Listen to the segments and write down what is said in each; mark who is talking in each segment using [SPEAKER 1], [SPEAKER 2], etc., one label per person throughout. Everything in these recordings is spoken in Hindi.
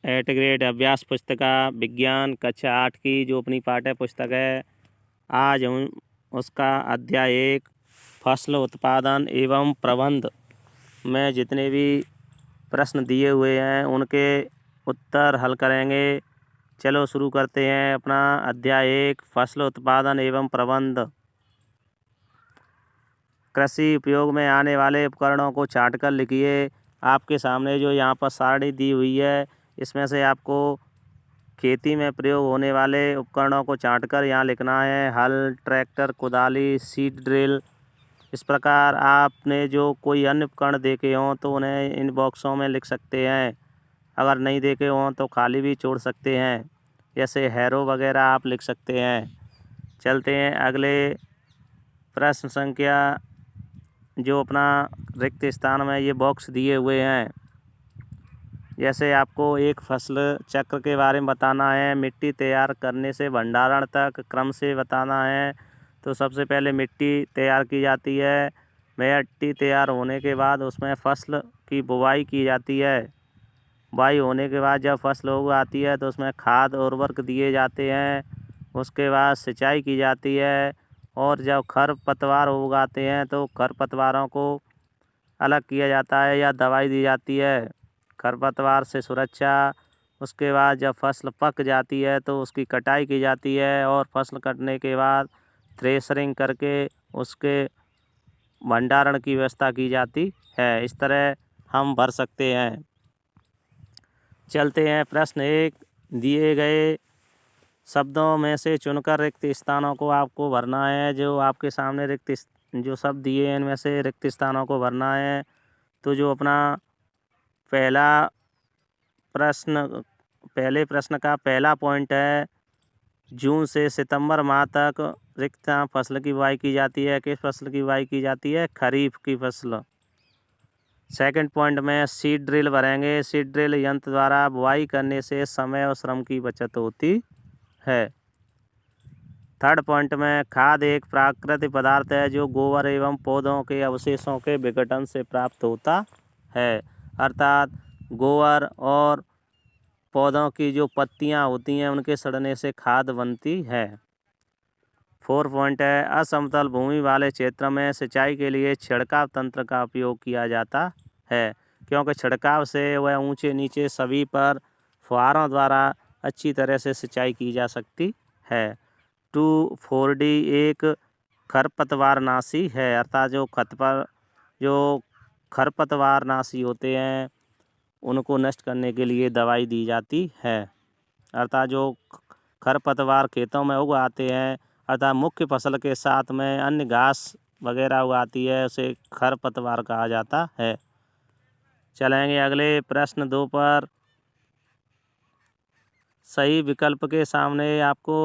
[SPEAKER 1] एट ग्रेड अभ्यास पुस्तिका विज्ञान कक्षा 8 की जो अपनी पाठ्य पुस्तक है, आज हम उसका अध्याय 1 फसल उत्पादन एवं प्रबंध में जितने भी प्रश्न दिए हुए हैं उनके उत्तर हल करेंगे। चलो शुरू करते हैं अपना अध्याय 1 फसल उत्पादन एवं प्रबंध। कृषि उपयोग में आने वाले उपकरणों को छांटकर लिखिए। आपके सामने जो यहाँ पर सारणी दी हुई है, इसमें से आपको खेती में प्रयोग होने वाले उपकरणों को छांटकर यहाँ लिखना है। हल, ट्रैक्टर, कुदाली, सीड ड्रिल। इस प्रकार आपने जो कोई अन्य उपकरण देखे हों तो उन्हें इन बॉक्सों में लिख सकते हैं। अगर नहीं देखे हों तो खाली भी छोड़ सकते हैं, जैसे हैरो वगैरह आप लिख सकते हैं। चलते हैं अगले प्रश्न संख्या, जो अपना रिक्त स्थान में ये बॉक्स दिए हुए हैं। जैसे आपको एक फसल चक्र के बारे में बताना है, मिट्टी तैयार करने से भंडारण तक क्रम से बताना है। तो सबसे पहले मिट्टी तैयार की जाती है। मिट्टी तैयार होने के बाद उसमें फसल की बुवाई की जाती है। बुवाई होने के बाद जब फसल उग आती है तो उसमें खाद और उर्वरक दिए जाते हैं। उसके बाद सिंचाई की जाती है, और जब खरपतवार उग आते हैं तो खरपतवारों को अलग किया जाता है या दवाई दी जाती है खरपतवार से सुरक्षा। उसके बाद जब फसल पक जाती है तो उसकी कटाई की जाती है, और फसल कटने के बाद थ्रेशरिंग करके उसके भंडारण की व्यवस्था की जाती है। इस तरह हम भर सकते हैं। चलते हैं प्रश्न 1, दिए गए शब्दों में से चुनकर रिक्त स्थानों को आपको भरना है। जो आपके सामने जो शब्द दिए हैं इनमें से रिक्त स्थानों को भरना है। तो जो अपना पहला पहले प्रश्न का पहला पॉइंट है, जून से सितंबर माह तक रिक्त फसल की बुवाई की जाती है। किस फसल की बुवाई की जाती है? खरीफ की फसल। सेकंड पॉइंट में सीड ड्रिल भरेंगे। सीड ड्रिल यंत्र द्वारा बुवाई करने से समय और श्रम की बचत होती है। थर्ड पॉइंट में खाद एक प्राकृतिक पदार्थ है जो गोबर एवं पौधों के अवशेषों के विघटन से प्राप्त होता है। अर्थात गोबर और पौधों की जो पत्तियां होती हैं उनके सड़ने से खाद बनती है। फोर्थ पॉइंट है, असमतल भूमि वाले क्षेत्र में सिंचाई के लिए छिड़काव तंत्र का उपयोग किया जाता है, क्योंकि छिड़काव से वह ऊंचे नीचे सभी पर फुहारों द्वारा अच्छी तरह से सिंचाई की जा सकती है। 2,4-D एक खरपतवारनाशी है, अर्थात जो खरपतवारनाशी होते हैं उनको नष्ट करने के लिए दवाई दी जाती है। अर्थात जो खरपतवार खेतों में उगाते हैं, अर्थात मुख्य फसल के साथ में अन्य घास वगैरह उगाती है, उसे खरपतवार कहा जाता है। चलेंगे अगले प्रश्न 2 पर। सही विकल्प के सामने आपको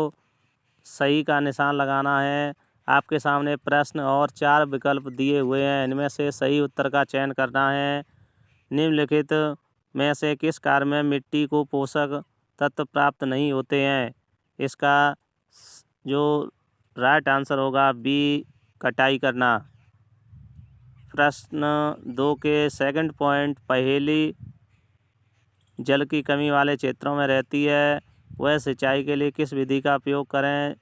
[SPEAKER 1] सही का निशान लगाना है। आपके सामने प्रश्न और 4 विकल्प दिए हुए हैं, इनमें से सही उत्तर का चयन करना है। निम्नलिखित में से किस कार्य में मिट्टी को पोषक तत्व प्राप्त नहीं होते हैं? इसका जो राइट आंसर होगा बी, कटाई करना। प्रश्न 2 के सेकंड पॉइंट, पहेली जल की कमी वाले क्षेत्रों में रहती है, वह सिंचाई के लिए किस विधि का उपयोग करें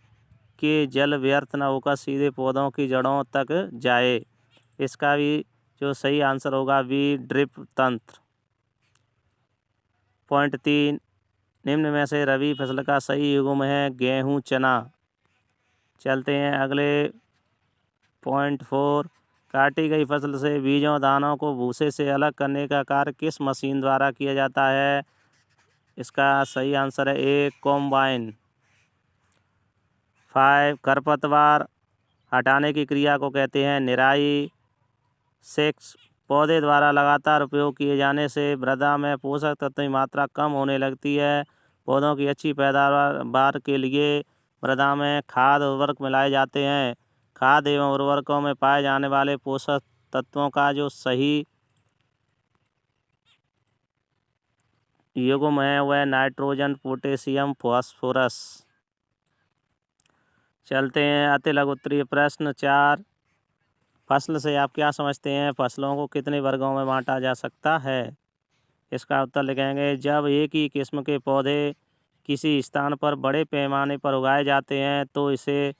[SPEAKER 1] कि जल व्यर्थ न होकर सीधे पौधों की जड़ों तक जाए? इसका भी जो सही आंसर होगा बी, ड्रिप तंत्र। पॉइंट 3, निम्न में से रबी फसल का सही युग्म है गेहूँ चना। चलते हैं अगले पॉइंट 4, काटी गई फसल से बीजों दानों को भूसे से अलग करने का कार्य किस मशीन द्वारा किया जाता है? इसका सही आंसर है ए, कॉम्बाइन। 5, खरपतवार हटाने की क्रिया को कहते हैं निराई। 6, पौधे द्वारा लगातार उपयोग किए जाने से मृदा में पोषक तत्व की मात्रा कम होने लगती है। पौधों की अच्छी पैदावार के लिए मृदा में खाद उर्वरक मिलाए जाते हैं। खाद एवं उर्वरकों में पाए जाने वाले पोषक तत्वों का जो सही युग्म है वह नाइट्रोजन, पोटेशियम, फॉस्फोरस। चलते हैं अति लघु उत्तरीय प्रश्न 4, फसल से आप क्या समझते हैं? फसलों को कितने वर्गों में बांटा जा सकता है? इसका उत्तर लिखेंगे जब एक ही किस्म के पौधे किसी स्थान पर बड़े पैमाने पर उगाए जाते हैं तो इसे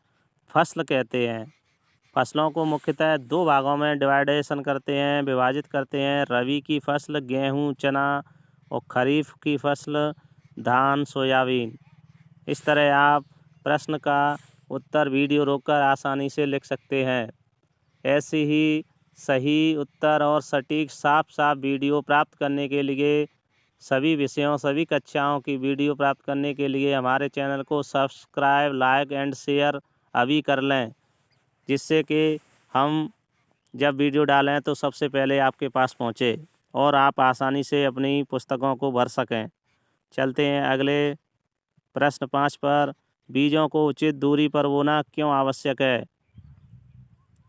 [SPEAKER 1] फसल कहते हैं। फसलों को मुख्यतः दो भागों में विभाजित करते हैं। रबी की फसल गेहूँ, चना और खरीफ की फसल धान, सोयाबीन। इस तरह आप प्रश्न का उत्तर वीडियो रोककर आसानी से लिख सकते हैं। ऐसे ही सही उत्तर और सटीक साफ वीडियो प्राप्त करने के लिए सभी विषयों, सभी कक्षाओं की वीडियो प्राप्त करने के लिए हमारे चैनल को सब्सक्राइब, लाइक एंड शेयर अभी कर लें, जिससे कि हम जब वीडियो डालें तो सबसे पहले आपके पास पहुंचे और आप आसानी से अपनी पुस्तकों को भर सकें। चलते हैं अगले प्रश्न 5 पर। बीजों को उचित दूरी पर बोना क्यों आवश्यक है?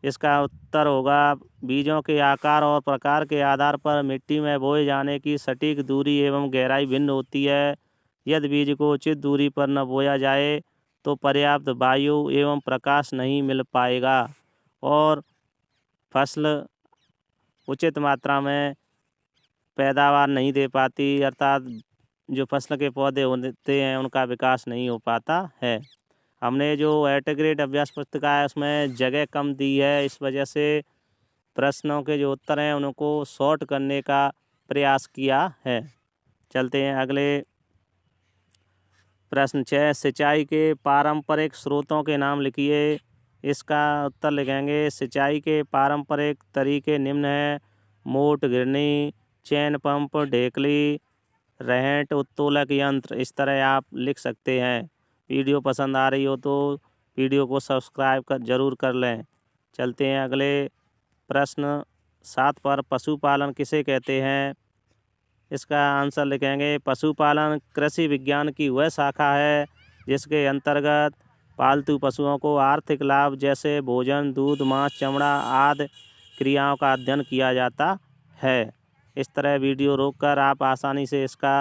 [SPEAKER 1] इसका उत्तर होगा बीजों के आकार और प्रकार के आधार पर मिट्टी में बोए जाने की सटीक दूरी एवं गहराई भिन्न होती है। यदि बीज को उचित दूरी पर न बोया जाए तो पर्याप्त वायु एवं प्रकाश नहीं मिल पाएगा और फसल उचित मात्रा में पैदावार नहीं दे पाती, अर्थात जो फसल के पौधे होते हैं उनका विकास नहीं हो पाता है। हमने जो एट-ए-ग्रेड अभ्यास पुस्तिका है उसमें जगह कम दी है, इस वजह से प्रश्नों के जो उत्तर हैं उनको शॉर्ट करने का प्रयास किया है। चलते हैं अगले प्रश्न 6। सिंचाई के पारंपरिक स्रोतों के नाम लिखिए। इसका उत्तर लिखेंगे सिंचाई के पारंपरिक तरीके निम्न हैं। मोट गिरनी, चैन पंप, ढेकली, रहट, उत्तोलक यंत्र। इस तरह आप लिख सकते हैं। वीडियो पसंद आ रही हो तो वीडियो को सब्सक्राइब जरूर कर लें। चलते हैं अगले प्रश्न 7 पर। पशुपालन किसे कहते हैं? इसका आंसर लिखेंगे पशुपालन कृषि विज्ञान की वह शाखा है जिसके अंतर्गत पालतू पशुओं को आर्थिक लाभ जैसे भोजन, दूध, मांस, चमड़ा आदि क्रियाओं का अध्ययन किया जाता है। इस तरह वीडियो रोककर आप आसानी से इसका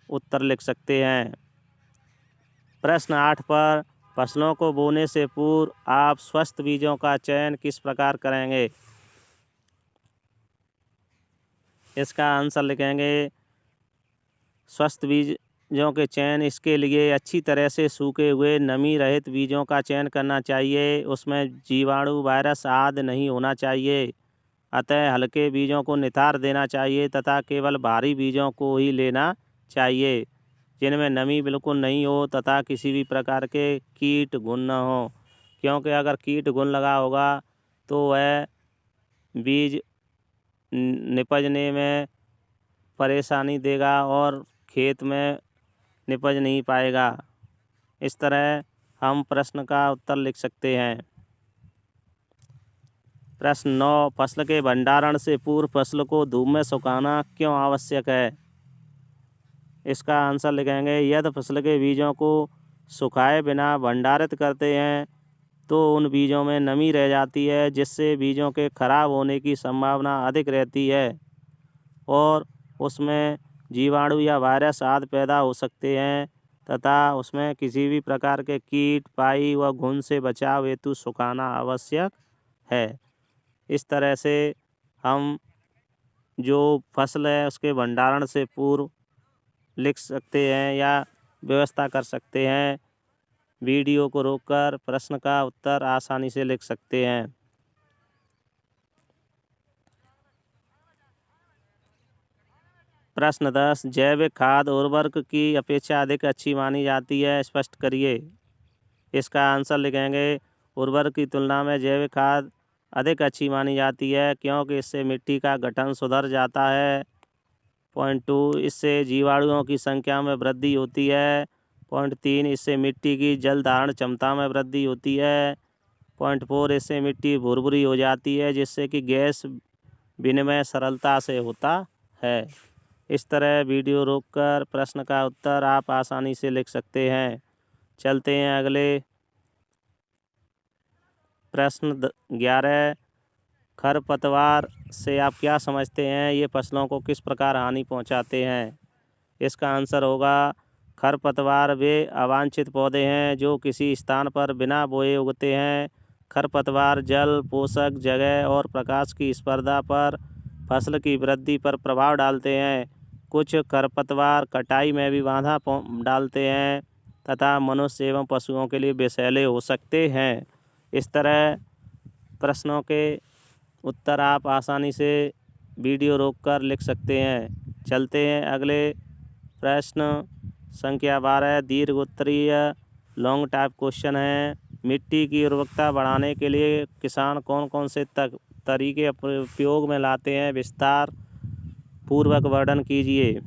[SPEAKER 1] उत्तर लिख सकते हैं। प्रश्न 8 पर। फसलों को बोने से पूर्व आप स्वस्थ बीजों का चयन किस प्रकार करेंगे? इसका आंसर लिखेंगे स्वस्थ बीजों के चयन इसके लिए अच्छी तरह से सूखे हुए नमी रहित बीजों का चयन करना चाहिए। उसमें जीवाणु, वायरस आदि नहीं होना चाहिए। अतः हल्के बीजों को नितार देना चाहिए तथा केवल भारी बीजों को ही लेना चाहिए जिनमें नमी बिल्कुल नहीं हो तथा किसी भी प्रकार के कीट गुण न हो, क्योंकि अगर कीट गुण लगा होगा तो वह बीज निपजने में परेशानी देगा और खेत में निपज नहीं पाएगा। इस तरह हम प्रश्न का उत्तर लिख सकते हैं। प्रश्न 9। फसल के भंडारण से पूर्व फसल को धूप में सुखाना क्यों आवश्यक है? इसका आंसर लिखेंगे यदि फसल के बीजों को सुखाए बिना भंडारित करते हैं तो उन बीजों में नमी रह जाती है जिससे बीजों के खराब होने की संभावना अधिक रहती है और उसमें जीवाणु या वायरस आदि पैदा हो सकते हैं तथा उसमें किसी भी प्रकार के कीट, पाई व घुन से बचाव हेतु सुखाना आवश्यक है। इस तरह से हम जो फसल है उसके भंडारण से पूर्व लिख सकते हैं या व्यवस्था कर सकते हैं। वीडियो को रोककर प्रश्न का उत्तर आसानी से लिख सकते हैं। प्रश्न 10। जैविक खाद उर्वरक की अपेक्षा अधिक अच्छी मानी जाती है, स्पष्ट करिए। इसका आंसर लिखेंगे उर्वरक की तुलना में जैविक खाद अधिक अच्छी मानी जाती है क्योंकि इससे मिट्टी का गठन सुधर जाता है। पॉइंट 2। इससे जीवाणुओं की संख्या में वृद्धि होती है। पॉइंट 3। इससे मिट्टी की जल धारण क्षमता में वृद्धि होती है। पॉइंट 4। इससे मिट्टी भुरभुरी हो जाती है जिससे कि गैस विनिमय सरलता से होता है। इस तरह वीडियो रोककर प्रश्न का उत्तर आप आसानी से लिख सकते हैं। चलते हैं अगले प्रश्न 11। खरपतवार से आप क्या समझते हैं? ये फसलों को किस प्रकार हानि पहुंचाते हैं? इसका आंसर होगा खरपतवार वे अवांछित पौधे हैं जो किसी स्थान पर बिना बोए उगते हैं। खरपतवार जल, पोषक, जगह और प्रकाश की स्पर्धा पर फसल की वृद्धि पर प्रभाव डालते हैं। कुछ खरपतवार कटाई में भी बाधा डालते हैं तथा मनुष्य एवं पशुओं के लिए विषैले हो सकते हैं। इस तरह प्रश्नों के उत्तर आप आसानी से वीडियो रोककर लिख सकते हैं। चलते हैं अगले प्रश्न संख्या 12 दीर्घ उत्तरीय लॉन्ग टाइप क्वेश्चन है। मिट्टी की उर्वरकता बढ़ाने के लिए किसान कौन कौन से तरीके उपयोग में लाते हैं, विस्तार पूर्वक वर्णन कीजिए।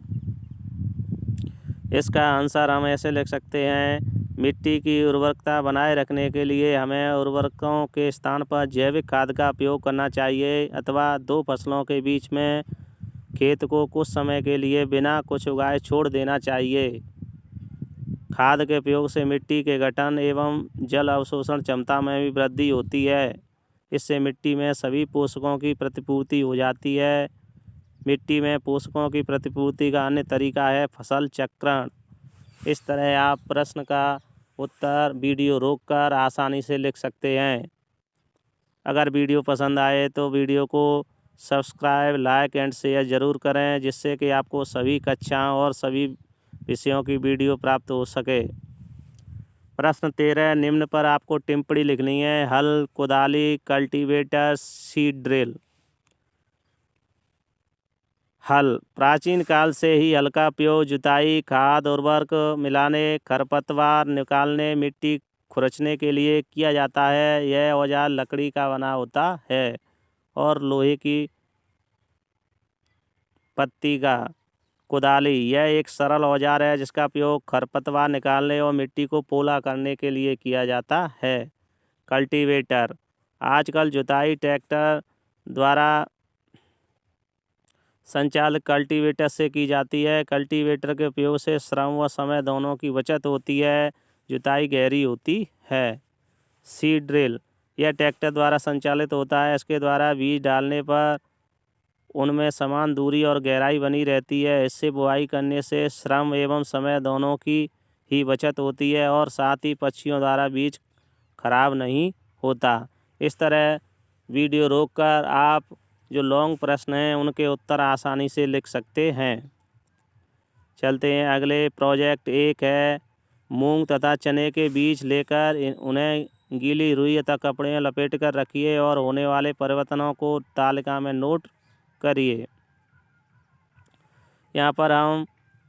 [SPEAKER 1] इसका आंसर हम ऐसे लिख सकते हैं, मिट्टी की उर्वरकता बनाए रखने के लिए हमें उर्वरकों के स्थान पर जैविक खाद का उपयोग करना चाहिए अथवा 2 फसलों के बीच में खेत को कुछ समय के लिए बिना कुछ उगाए छोड़ देना चाहिए। खाद के उपयोग से मिट्टी के गठन एवं जल अवशोषण क्षमता में भी वृद्धि होती है। इससे मिट्टी में सभी पोषकों की प्रतिपूर्ति हो जाती है। मिट्टी में पोषकों की प्रतिपूर्ति का अन्य तरीका है फसल चक्रण। इस तरह आप प्रश्न का उत्तर वीडियो रोककर आसानी से लिख सकते हैं। अगर वीडियो पसंद आए तो वीडियो को सब्सक्राइब, लाइक एंड शेयर ज़रूर करें, जिससे कि आपको सभी कक्षाओं और सभी विषयों की वीडियो प्राप्त हो सके। प्रश्न 13 निम्न पर आपको टिप्पणी लिखनी है। हल, कुदाली, कल्टीवेटर, सीड ड्रिल। हल, प्राचीन काल से ही हल का उपयोग जुताई, खाद, उर्वरक मिलाने, खरपतवार निकालने, मिट्टी खुरचने के लिए किया जाता है। यह औजार लकड़ी का बना होता है और लोहे की पत्ती का। कुदाली, यह एक सरल औजार है जिसका उपयोग खरपतवार निकालने और मिट्टी को पोला करने के लिए किया जाता है। कल्टीवेटर, आजकल जुताई ट्रैक्टर द्वारा संचालित कल्टीवेटर से की जाती है। कल्टीवेटर के उपयोग से श्रम व समय दोनों की बचत होती है। जुताई गहरी होती है। सीड ड्रिल, यह ट्रैक्टर द्वारा संचालित होता है। इसके द्वारा बीज डालने पर उनमें समान दूरी और गहराई बनी रहती है। इससे बुआई करने से श्रम एवं समय दोनों की ही बचत होती है और साथ ही पक्षियों द्वारा बीज खराब नहीं होता। इस तरह वीडियो रोककर आप जो लॉन्ग प्रश्न हैं उनके उत्तर आसानी से लिख सकते हैं। चलते हैं अगले। प्रोजेक्ट 1 है, मूंग तथा चने के बीज लेकर उन्हें गीली रुई तथा कपड़े में लपेट कर रखिए और होने वाले परिवर्तनों को तालिका में नोट करिए। यहाँ पर हम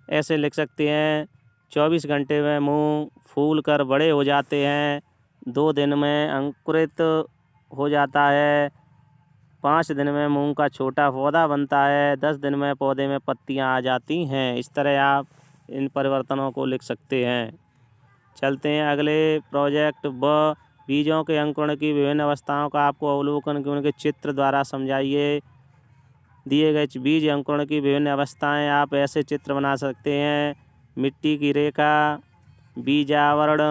[SPEAKER 1] ऐसे लिख सकते हैं, 24 घंटे में मूंग फूल कर बड़े हो जाते हैं, 2 दिन में अंकुरित हो जाता है, 5 दिन में मूंग का छोटा पौधा बनता है, 10 दिन में पौधे में पत्तियाँ आ जाती हैं। इस तरह आप इन परिवर्तनों को लिख सकते हैं। चलते हैं अगले। प्रोजेक्ट बीजों के अंकुरण की विभिन्न अवस्थाओं का आपको अवलोकन की उनके चित्र द्वारा समझाइए। दिए गए बीज अंकुरण की विभिन्न अवस्थाएं आप ऐसे चित्र बना सकते हैं। मिट्टी की रेखा, बीजावरण,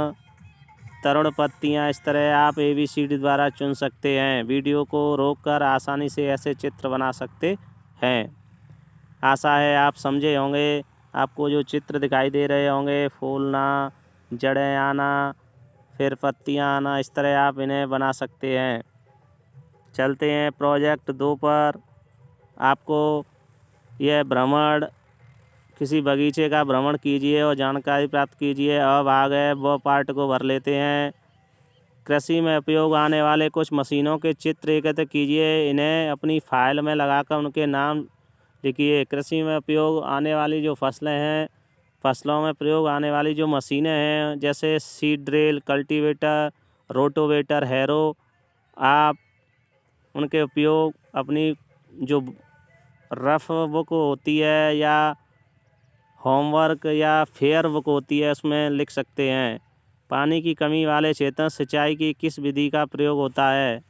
[SPEAKER 1] तरुण पत्तियां। इस तरह आप ABCD द्वारा चुन सकते हैं। वीडियो को रोककर आसानी से ऐसे चित्र बना सकते हैं। आशा है आप समझे होंगे। आपको जो चित्र दिखाई दे रहे होंगे, फूलना, जड़ें आना, फिर पत्तियां आना, इस तरह आप इन्हें बना सकते हैं। चलते हैं प्रोजेक्ट 2 पर। आपको यह भ्रमण, किसी बगीचे का भ्रमण कीजिए और जानकारी प्राप्त कीजिए। अब आ गए वो पार्ट को भर लेते हैं। कृषि में उपयोग आने वाले कुछ मशीनों के चित्र एकत्र कीजिए। इन्हें अपनी फाइल में लगाकर उनके नाम लिखिए। कृषि में उपयोग आने वाली जो फसलें हैं, फसलों में प्रयोग आने वाली जो मशीनें हैं, जैसे seed drill, cultivator, rotavator, harrow, आप उनके उपयोग अपनी जो रफ बुक होती है या होमवर्क या फेयर बुक होती है उसमें लिख सकते हैं। पानी की कमी वाले क्षेत्र सिंचाई की किस विधि का प्रयोग होता है?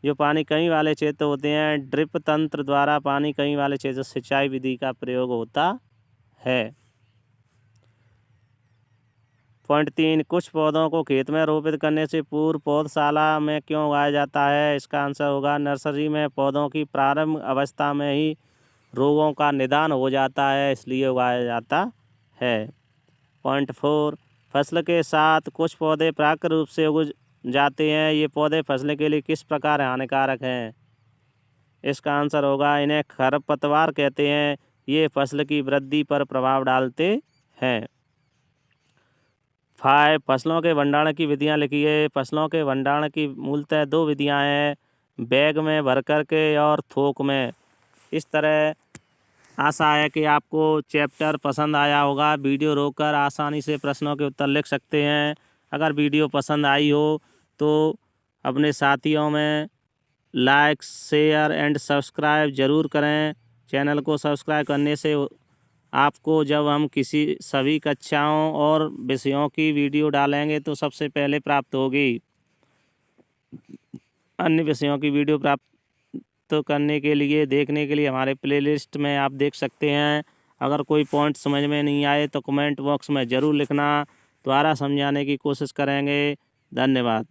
[SPEAKER 1] जो पानी कमी वाले क्षेत्र होते हैं, ड्रिप तंत्र द्वारा पानी कमी वाले क्षेत्र सिंचाई विधि का प्रयोग होता है। पॉइंट 3, कुछ पौधों को खेत में रोपित करने से पूर्व पौधशाला में क्यों उगाया जाता है? इसका आंसर होगा, नर्सरी में पौधों की प्रारंभ अवस्था में ही रोगों का निदान हो जाता है, इसलिए उगाया जाता है। पॉइंट 4, फसल के साथ कुछ पौधे प्राकृतिक रूप से उग जाते हैं। ये पौधे फसल के लिए किस प्रकार हानिकारक हैं? इसका आंसर होगा इन्हें खरपतवार कहते हैं। ये फसल की वृद्धि पर प्रभाव डालते हैं। 5 फसलों के भंडारण की विधियां लिखिए। फसलों के भंडारण की मूलतः 2 विधियां हैं, बैग में भर कर के और थोक में। इस तरह आशा है कि आपको चैप्टर पसंद आया होगा। वीडियो रोककर आसानी से प्रश्नों के उत्तर लिख सकते हैं। अगर वीडियो पसंद आई हो तो अपने साथियों में लाइक, शेयर एंड सब्सक्राइब ज़रूर करें। चैनल को सब्सक्राइब करने से आपको जब हम किसी सभी कक्षाओं और विषयों की वीडियो डालेंगे तो सबसे पहले प्राप्त होगी। अन्य विषयों की वीडियो प्राप्त करने के लिए, देखने के लिए हमारे प्लेलिस्ट में आप देख सकते हैं। अगर कोई पॉइंट समझ में नहीं आए तो कमेंट बॉक्स में ज़रूर लिखना, दोबारा समझाने की कोशिश करेंगे। धन्यवाद।